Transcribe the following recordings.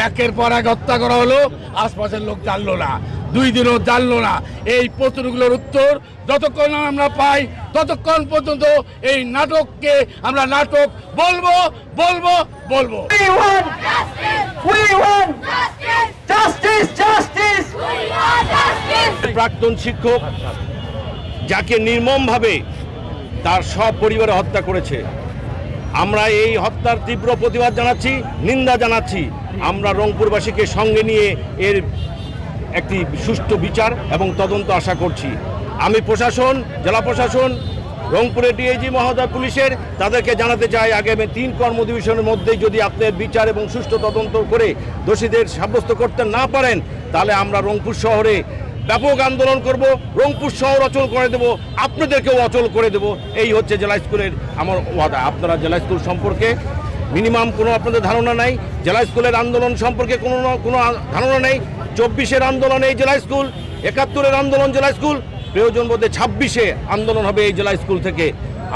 একের পর এক হত্যা করা হলো, আশপাশের লোক জানলো না, 2 দিনও জানলো না। এই প্রশ্নগুলোর উত্তর যতক্ষণ আমরা পাই ততক্ষণ পর্যন্ত এই নাটককে আমরা নাটক বলবো বলবো বলবো। প্রাক্তন শিক্ষক যাকে নির্মমভাবে তার সব পরিবারে হত্যা করেছে, আমরা এই হত্যার তীব্র প্রতিবাদ জানাচ্ছি, নিন্দা জানাচ্ছি। আমরা রংপুরবাসীকে সঙ্গে নিয়ে এর একটি সুষ্ঠু বিচার এবং তদন্ত আশা করছি। আমি প্রশাসন, জেলা প্রশাসন, রংপুরের ডিআইজি মহোদয় পুলিশের তাদেরকে জানাতে চাই, আগামী 3 কর্মদিবসের মধ্যেই যদি আপনার বিচার এবং সুষ্ঠু তদন্ত করে দোষীদের সাব্যস্ত করতে না পারেন, তাহলে আমরা রংপুর শহরে ব্যাপক আন্দোলন করব, রংপুর শহর অচল করে দেব, আপনাদেরকেও অচল করে দেব। এই হচ্ছে জেলা স্কুলের আমার ওয়াদা। আপনারা জেলা স্কুল সম্পর্কে মিনিমাম কোনো আপনাদের ধারণা নাই, জেলা স্কুলের আন্দোলন সম্পর্কে কোনো ধারণা নেই। 24-এর আন্দোলন এই জেলা স্কুল, 71-এর আন্দোলন জেলা স্কুল, প্রয়োজন বোধে 26-এ আন্দোলন হবে এই জেলা স্কুল থেকে।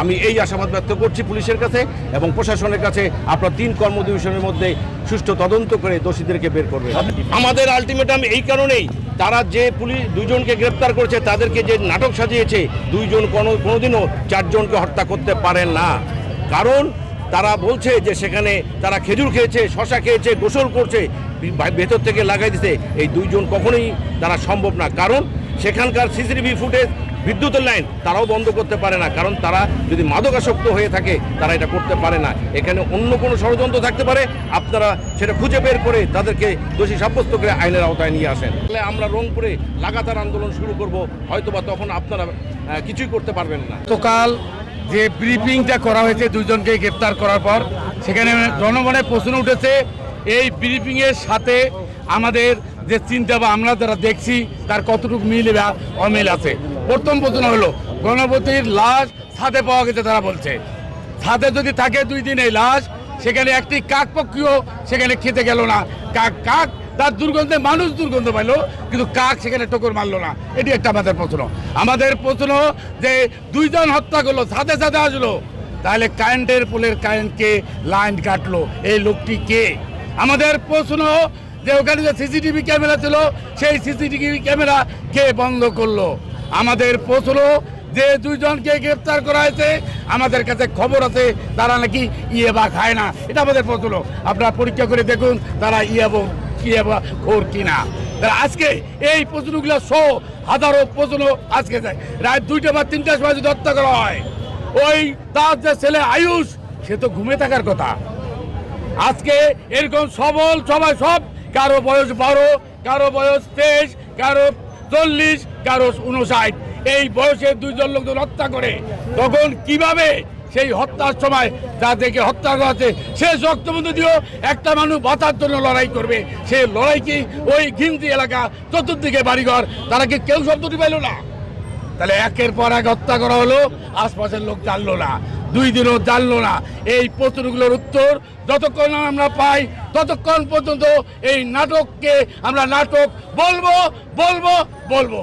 আমি এই আশাবাদ ব্যক্ত করছি পুলিশের কাছে এবং প্রশাসনের কাছে। আপনারা 3 কর্মদিবসের মধ্যে সুষ্ঠু তদন্ত করে দোষীদেরকে বের করবে। আমাদের আলটিমেটাম এই কারণেই, তারা যে পুলিশ 2 জনকে গ্রেপ্তার করেছে, তাদেরকে যে নাটক সাজিয়েছে, 2 জন কোনোদিনও 4 জনকে হত্যা করতে পারেন না। কারণ তারা বলছে যে সেখানে তারা খেজুর খেয়েছে, শশা খেয়েছে, গোসল করছে, ভেতর থেকে লাগাই দিতে। এই 2 জন কখনোই তারা সম্ভব না। কারণ সেখানকার সিসিটিভি ফুটেজ, বিদ্যুতের লাইন তারাও বন্ধ করতে পারে না। কারণ তারা যদি মাদকাসক্ত হয়ে থাকে তারা এটা করতে পারে না। এখানে অন্য কোনো ষড়যন্ত্র থাকতে পারে, আপনারা সেটা খুঁজে বের করে তাদেরকে দোষী সাব্যস্ত করে আইনের আওতায় নিয়ে আসেন। তাহলে আমরা রংপুরে লাগাতার আন্দোলন শুরু করব, হয়তোবা তখন আপনারা কিছুই করতে পারবেন না। গতকাল যে ব্রিফিংটা করা হয়েছে 2 জনকে গ্রেপ্তার করার পর, সেখানে জনমনে প্রশ্ন উঠেছে এই ব্রিফিংয়ের সাথে আমাদের যে চিন্তা বা আমরা যারা দেখছি তার কতটুকু মিল বা অমিল আছে। প্রথম প্রশ্ন হলো, গণপতির লাশ ছাদে পাওয়া গেছে, তারা বলছে ছাদে যদি থাকে 2 দিন এই লাশ, সেখানে একটি কাক পক্ষীও সেখানে খেতে গেল না। কাক তার দুর্গন্ধে মানুষ দুর্গন্ধ পাইলো, কিন্তু কাক সেখানে ঠোকর মারলো না। এটি একটা আমাদের প্রশ্ন। আমাদের প্রশ্ন যে 2 জন হত্যা করলো, ছাদে ছাদে আসলো, তাহলে কারেন্টের পোলের কারেন্টকে লাইন কাটলো, এই লোকটি কে? আমাদের প্রশ্ন যে ওখানে যে সিসিটিভি ক্যামেরা ছিল, সেই সিসিটিভি ক্যামেরা কে বন্ধ করলো? আমাদের প্রশ্ন যে 2 জনকে গ্রেপ্তার করা হয়েছে, আমাদের কাছে খবর আছে তারা নাকি ইয়েবা খায় না। এটা আমাদের প্রশ্ন। আপনারা পরীক্ষা করে দেখুন তারা ইয়েবা খোর কিনা। আজকে এই প্রশ্নগুলো হাজারো প্রশ্ন আজকে যায়। রাত 2টা বা 3টার সময় যদি হত্যা করা হয়, ওই তার যে ছেলে আয়ুষ, সে তো ঘুমে থাকার কথা। আজকে এরকম সবল সবাই, সব কারো বয়স 12, কারো বয়স 23, কারো 40, কারো 59, এই বয়সে 2 জন লোকজন হত্যা করে, তখন কিভাবে সেই হত্যার সময় যাদেরকে হত্যা করা হচ্ছে সে রক্তবন্ধু দিয়েও একটা মানুষ বাঁচার জন্য লড়াই করবে? সে লড়াই কি ওই ঘিমতি এলাকা, চতুর্দিকে বাড়িঘর, তারা কি কেউ শব্দটি পাইল না? তাহলে একের পর এক হত্যা করা হলো, আশপাশের লোক জানলো না, 2 দিনও জানলো না। এই প্রশ্নগুলোর উত্তর যতক্ষণ আমরা পাই ততক্ষণ পর্যন্ত এই নাটককে আমরা নাটক বলবো বলবো বলবো।